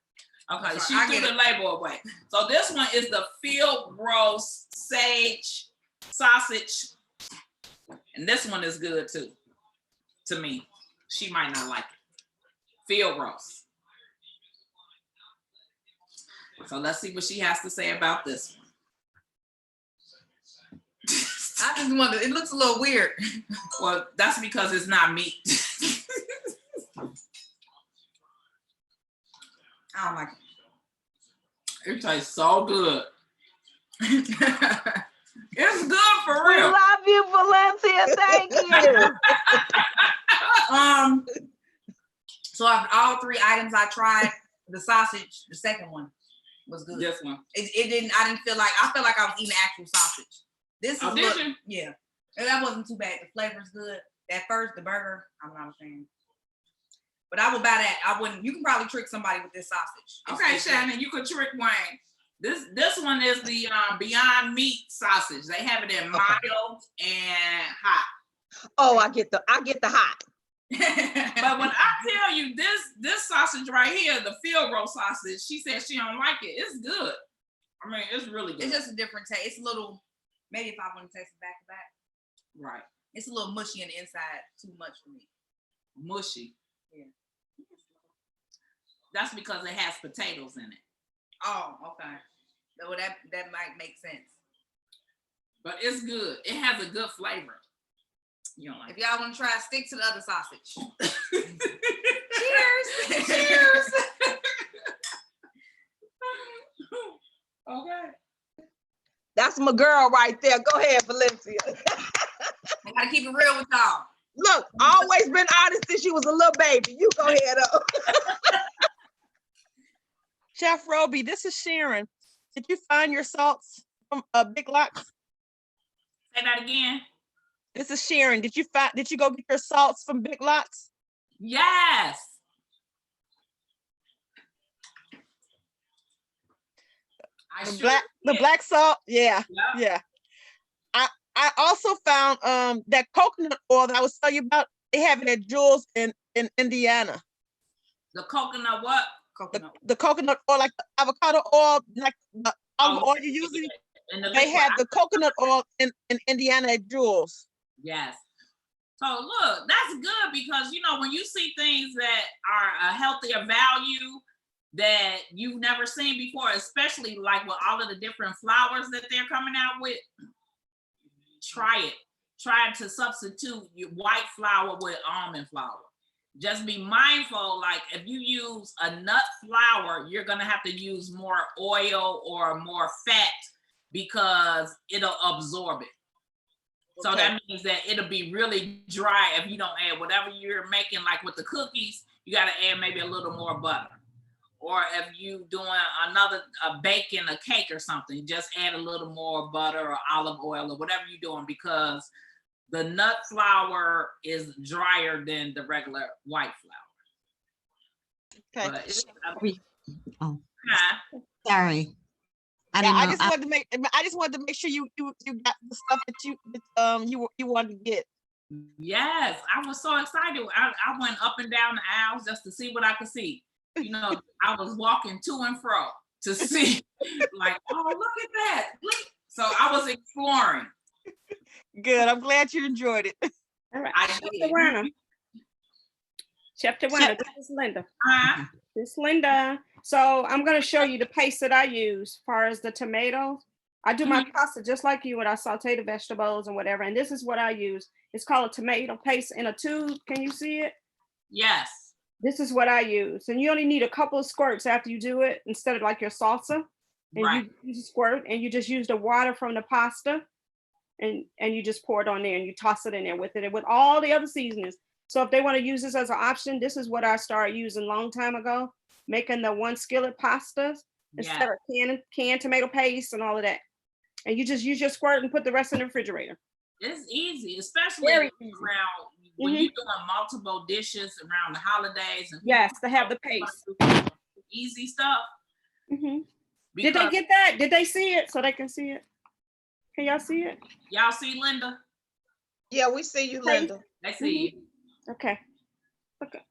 Okay, sorry, I she threw get the label away. So this one is the field roast sage sausage. And this one is good too, to me. She might not like it. Field roast. So let's see what she has to say about this one. I just wonder. It looks a little weird. Well, that's because it's not meat. I don't like It tastes so good. it. It's good for We real. love you, Valencia. Thank you. So of all three items I tried, the sausage, the second one was good. This one. It didn't. I didn't feel like. I felt like I was eating actual sausage. This is Oh, did you? yeah. And that wasn't too bad. The flavor's good. At first, the burger, I'm not a fan. But I would buy that. I wouldn't. You can probably trick somebody with this sausage. Okay, It's good. Shannon, you could trick Wayne. This one is the Beyond Meat sausage. They have it in mild and hot. Oh, I get the hot. But when I tell you this sausage right here, the field roast sausage, she said she don't like it. It's good. I mean, it's really good. It's just a different taste. It's a little. Maybe if I want to taste it back to back, right. it's a little mushy on the inside. Too much for me. Mushy. Yeah. That's because it has potatoes in it. Oh, okay. Well, that might make sense. But it's good. It has a good flavor. You don't like If y'all want to try, stick to the other sausage. Cheers. Cheers. Okay. That's my girl right there. Go ahead, Valencia. I gotta keep it real with y'all. Look, always been honest since she was a little baby. You go ahead up. Chef Roby, this is Sharon. Did you find your salts from Big Lots? Say that again. This is Sharon. Did you go get your salts from Big Lots? Yes. The black salt? Yeah. Yeah. Yeah. I also found that coconut oil that I was telling you about. They have it at Jewel's in Indiana. The coconut what? Coconut. The coconut oil, like the avocado oil, like the olive Oh, oil you're using. And the They liquid have the coconut oil in Indiana at Jewel's. Yes. So look, that's good because you know when you see things that are a healthier value that you've never seen before, especially like with all of the different flowers that they're coming out with, try to substitute your white flour with almond flour. Just be mindful, like if you use a nut flour, you're gonna have to use more oil or more fat because it'll absorb it. So Okay. that means that it'll be really dry if you don't add whatever you're making, like with the cookies, you gotta add maybe a little more butter. Or if you doing a baking a cake or something, just add a little more butter or olive oil or whatever you're doing, because the nut flour is drier than the regular white flour. Okay. But it's, Oh. huh? Sorry. I Yeah, didn't I know. just wanted to make sure you got the stuff that you wanted to get. Yes, I was so excited. I went up and down the aisles just to see what I could see. You know, I was walking to and fro to see, like, oh, look at that. Look. So I was exploring. Good. I'm glad you enjoyed it. All right. I Chef did. Tawana. Chef Tawana, this is Linda. This is Linda. So I'm going to show you the paste that I use as far as the tomatoes. I do my pasta just like you when I saute the vegetables and whatever. And this is what I use. It's called a tomato paste in a tube. Can you see it? Yes. This is what I use. And you only need a couple of squirts after you do it instead of like your salsa. And Right. you use a squirt and you just use the water from the pasta and you just pour it on there and you toss it in there with it and with all the other seasonings. So if they want to use this as an option, this is what I started using a long time ago, making the one skillet pastas instead Yeah. of canned tomato paste and all of that. And you just use your squirt and put the rest in the refrigerator. It's easy, especially Very easy. around when you're doing multiple dishes around the holidays. And Yes, to have the paste. easy stuff. Did they Because- get that? Did they see it so they can see it? Can y'all see it? Y'all see Linda? Yeah, we see you, Linda. They see you. Okay. Okay.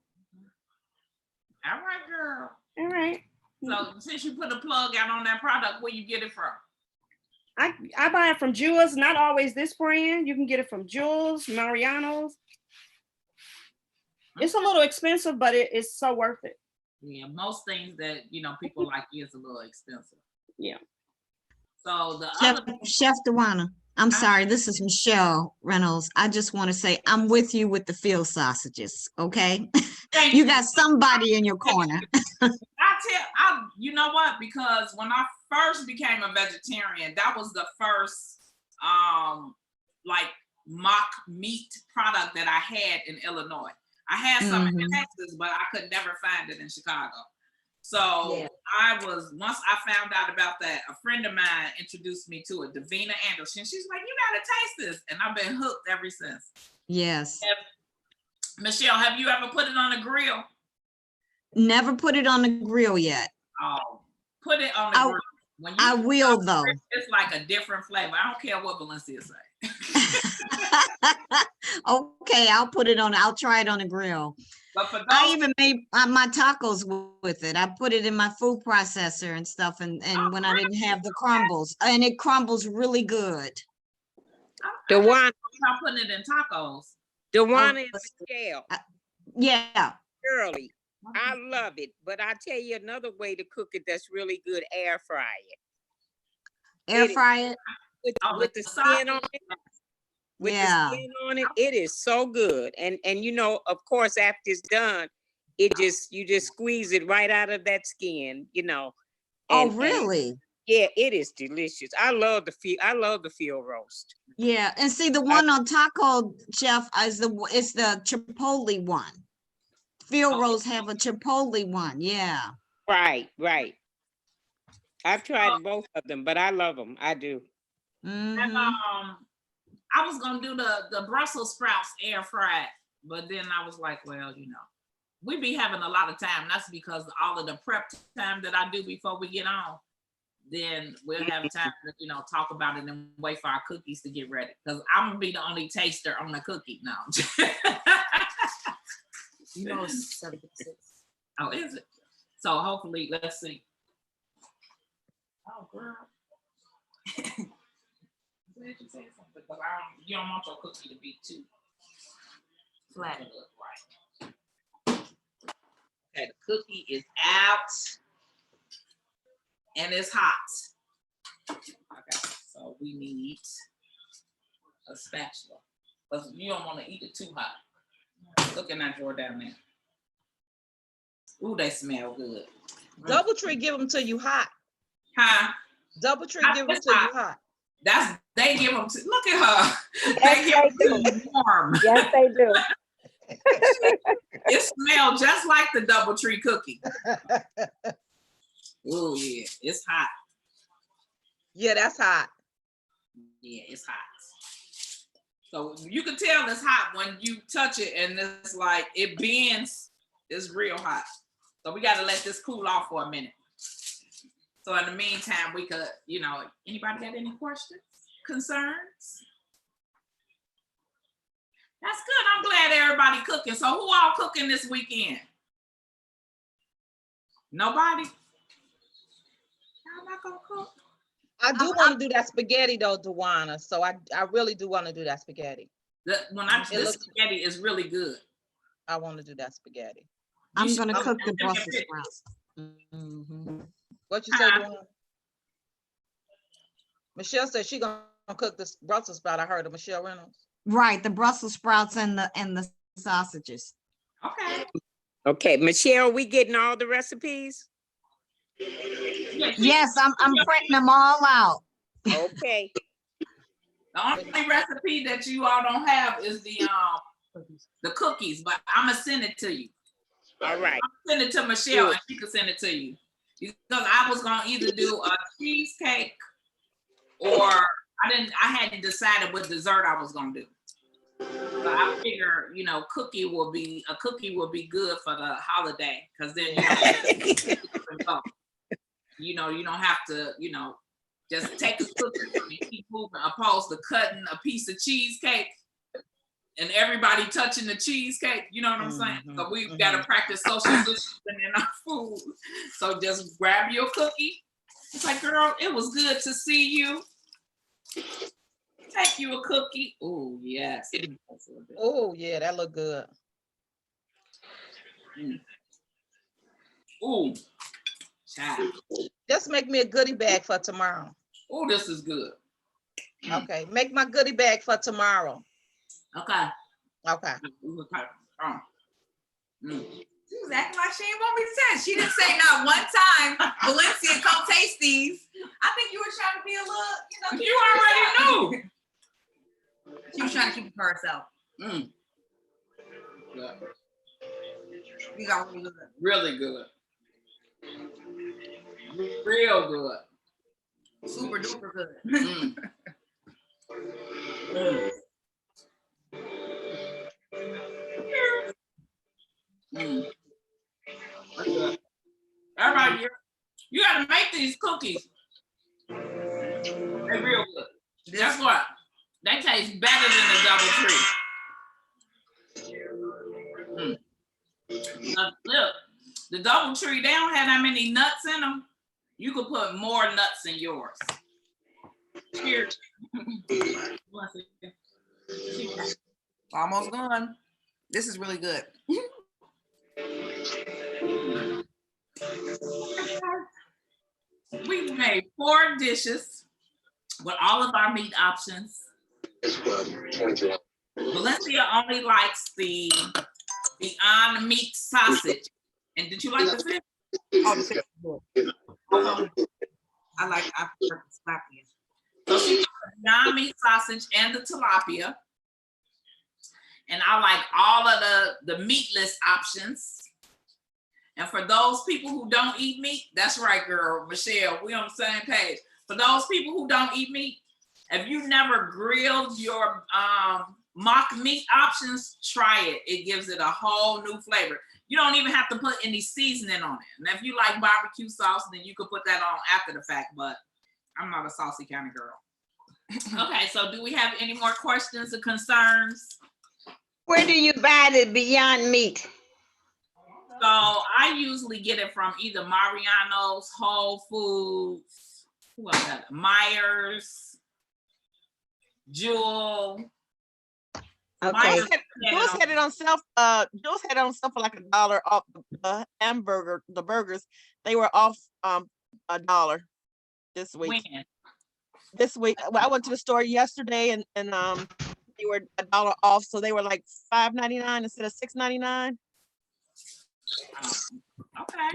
All right, girl. All right. So since you put a plug out on that product, where you get it from? I buy it from Jewel's, not always this brand. You can get it from Jewel's, Mariano's. It's a little expensive, but it's so worth it. Yeah, most things that people like is a little expensive. Yeah. So the Chef, other Chef Dewana, I'm sorry, this is Michelle Reynolds. I just want to say I'm with you with the field sausages, okay? Thank You got somebody in your corner. you know what? Because when I first became a vegetarian, that was the first like mock meat product that I had in Illinois. I had some in Texas, but I could never find it in Chicago. So once I found out about that, a friend of mine introduced me to it, Davina Anderson. She's like, you gotta taste this. And I've been hooked ever since. Yes. Michelle, have you ever put it on a grill? Never put it on the grill yet. Oh, put it on the grill. When you I will though. It's like a different flavor. I don't care what Valencia say. Okay, I'll try it on the grill. But for those, I even made my tacos with it. I put it in my food processor and stuff, and when I didn't have the crumbles, and it crumbles really good. The one, I'm putting it in tacos. the one in Michelle, Yeah. Shirley. I love it, but I tell you another way to cook it that's really good: air fry it. Air fry it. With the skin on it. With Yeah. the skin on it, it is so good. And of course, after it's done, you just squeeze it right out of that skin, Oh, really? Yeah, it is delicious. I love the field roast. Yeah, and see the one on Taco Chef is the Chipotle one. Field rolls have a Chipotle one. Yeah. Right. I've tried both of them, but I love them. I do. And Mhm. I was gonna do the Brussels sprouts air fried, but then I was like, well, we be having a lot of time. That's because all of the prep time that I do before we get on. Then we'll have time to talk about it and wait for our cookies to get ready. Because I'm gonna be the only taster on the cookie now. It's 7:56. Oh, is it? So hopefully, let's see. Oh, girl. Glad you said something, because you don't want your cookie to be too flat. Right. Okay, the cookie is out and it's hot. Okay, so we need a spatula. But you don't want to eat it too hot. Look at that drawer down there. Ooh, they smell good. Doubletree give them to you hot. Huh? Doubletree Hot, give them it's to you hot. hot. They give them to, look at her. Yes, They give they them to you warm. Yes, they do. It smells just like the Doubletree cookie. Ooh, yeah, it's hot. Yeah, that's hot. Yeah, it's hot. So you can tell it's hot when you touch it and it's like, it bends. It's real hot. So we got to let this cool off for a minute. So in the meantime, we could, anybody got any questions, concerns? That's good. I'm glad everybody cooking. So who all cooking this weekend? Nobody? Y'all not gonna cook? I do want to do that spaghetti though, Dewana. So I really do want to do that spaghetti. This spaghetti is really good. I want to do that spaghetti. I'm gonna cook the Brussels sprouts. Mhm. What you say, Dewana? Michelle said she gonna cook this Brussels sprout. I heard of Michelle Reynolds. Right, the Brussels sprouts and the sausages. Okay. Okay, Michelle, we getting all the recipes? Yes, I'm printing them all out. Okay. The only recipe that you all don't have is the cookies, but I'm gonna send it to you. All right. I'm gonna send it to Michelle and she can send it to you. Because I was gonna either do a cheesecake or I hadn't decided what dessert I was gonna do. So I figure, cookie will be good for the holiday because then you don't have to, just take a cookie and keep moving, opposed to cutting a piece of cheesecake and everybody touching the cheesecake. You know what I'm saying? So we've got to practice social distancing in our food. So just grab your cookie. It's like, girl, it was good to see you. Take you a cookie. Oh, yes. Oh, yeah, that look good. Ooh, child. Just make me a goodie bag for tomorrow. Oh, this is good. Okay, make my goodie bag for tomorrow. Okay. Okay. She was acting like she didn't want me to taste. She didn't say not one time, Valencia, come taste these. I think you were trying to be a little, You already knew. She was trying to keep it for herself. Mm. Yeah. You got really good. Really good. Real good. Super duper good. Mm. Mm. Mm. That's good. Everybody, you gotta make these cookies. They're real good. Guess what? They taste better than the Doubletree. Look, the Doubletree, they don't have that many nuts in them. You could put more nuts in yours. Cheers. Almost gone. This is really good. We made 4 dishes with all of our meat options. Valencia only likes the Beyond Meat sausage. And did you like the fish? Oh, the fish is good. I prefer tilapia. So she likes the Beyond Meat sausage and the tilapia. And I like all of the meatless options. And for those people who don't eat meat, that's right, girl, Michelle, we on the same page. For those people who don't eat meat, if you never grilled your mock meat options, try it. It gives it a whole new flavor. You don't even have to put any seasoning on it. And if you like barbecue sauce, then you could put that on after the fact, but I'm not a saucy kind of girl. Okay, so do we have any more questions or concerns? Where do you buy the Beyond Meat? So I usually get it from either Mariano's, Whole Foods, who else got it? Myers, Jewel. Okay. Jules had it on sale. Jules had it on sale for like $1 off the hamburger. The burgers, they were off $1 this week. When? this week. Well, I went to the store yesterday and they were $1 off, so they were like $5.99 instead of $6.99. Okay.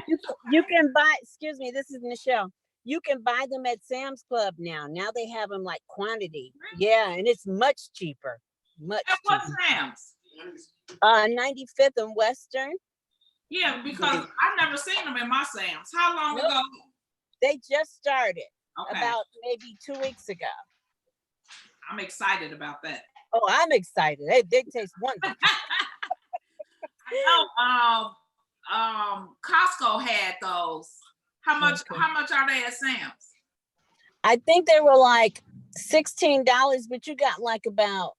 You can buy, excuse me, this is Michelle. You can buy them at Sam's Club now. Now they have them like quantity. Yeah, and it's much cheaper. Much At what cheaper. Sam's? 95th and Western. Yeah, because I've never seen them in my Sam's. How long Nope. ago? They just started Okay. about maybe 2 weeks ago. I'm excited about that. Oh, I'm excited. They taste wonderful. I know Costco had those. How much are they at Sam's? I think they were like $16, but you got like about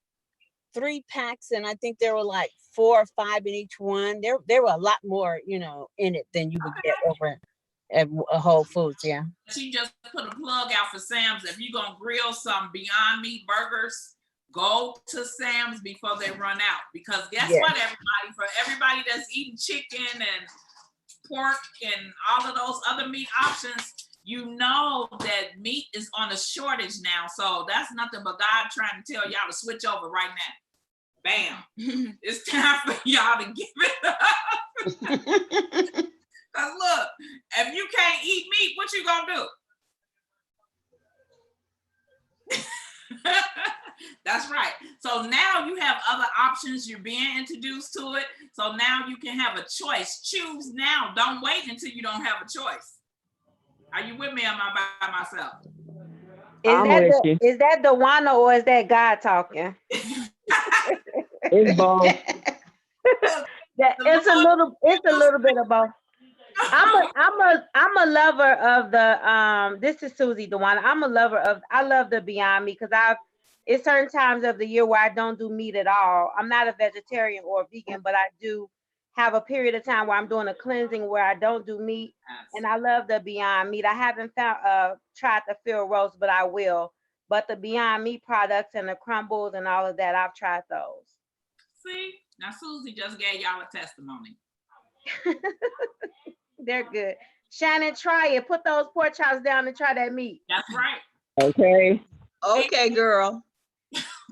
3 packs, and I think there were like 4 or 5 in each one. There were a lot more, you know, in it than you would get over at Whole Foods. Yeah. She just put a plug out for Sam's. If you're gonna grill some Beyond Meat burgers, go to Sam's before they run out. Because guess Yes. what, for everybody that's eating chicken and pork and all of those other meat options, you know that meat is on a shortage now. So that's nothing but God trying to tell y'all to switch over right now. Bam. It's time for y'all to give it up. Because look, if you can't eat meat, what you gonna do? That's right. So now you have other options. You're being introduced to it. So now you can have a choice. Choose now. Don't wait until you don't have a choice. Are you with me? Or am I by myself? Is that Dewana or is that God talking? It's both. It's a little bit of both. I'm a lover of the this is Susie Dewana. I love the Beyond Meat because it's certain times of the year where I don't do meat at all. I'm not a vegetarian or a vegan, but I do have a period of time where I'm doing a cleansing where I don't do meat, and I love the Beyond Meat. I haven't tried the Phil roast, but I will. But the Beyond Meat products and the crumbles and all of that, I've tried those. See, now Susie just gave y'all a testimony. They're good. Shannon, try it. Put those pork chops down and try that meat. That's right. Okay. Okay, girl. We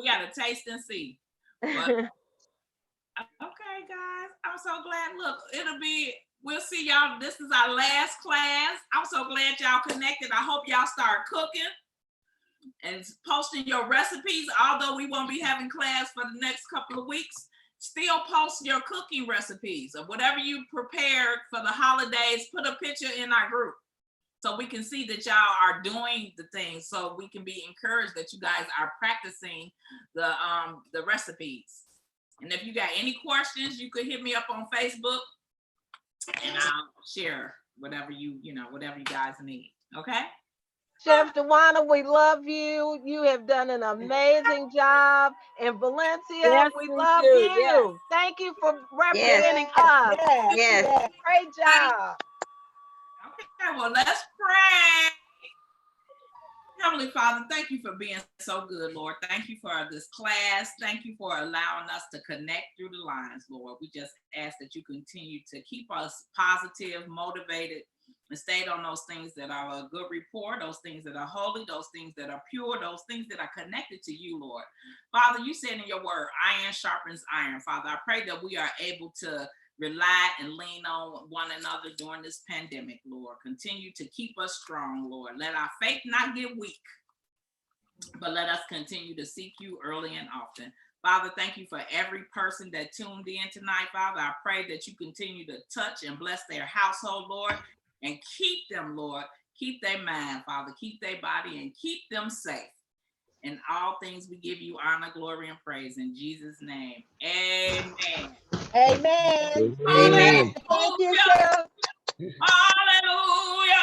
got to taste and see. But, okay, guys, I'm so glad. Look, we'll see y'all. This is our last class. I'm so glad y'all connected. I hope y'all start cooking and posting your recipes. Although we won't be having class for the next couple of weeks, still post your cooking recipes or whatever you prepared for the holidays. Put a picture in our group so we can see that y'all are doing the things, so we can be encouraged that you guys are practicing the recipes. And if you got any questions, you could hit me up on Facebook and I'll share whatever you guys need. Okay? Chef Dewana, we love you. You have done an amazing job. And Valencia, Yes, we we love do. you. Yes. Thank you for representing us. Yes. Great job. Okay, well, let's pray. Heavenly Father, thank you for being so good, Lord. Thank you for this class. Thank you for allowing us to connect through the lines, Lord. We just ask that you continue to keep us positive, motivated, and stayed on those things that are a good report, those things that are holy, those things that are pure, those things that are connected to you, Lord. Father, you said in your word, iron sharpens iron. Father, I pray that we are able to rely and lean on one another during this pandemic, Lord. Continue to keep us strong, Lord. Let our faith not get weak, but let us continue to seek you early and often. Father, thank you for every person that tuned in tonight, Father. I pray that you continue to touch and bless their household, Lord, and keep them, Lord. Keep their mind, Father. Keep their body and keep them safe. In all things, we give you honor, glory, and praise. In Jesus' name, amen. Amen. Amen. Thank you, Chef. Hallelujah.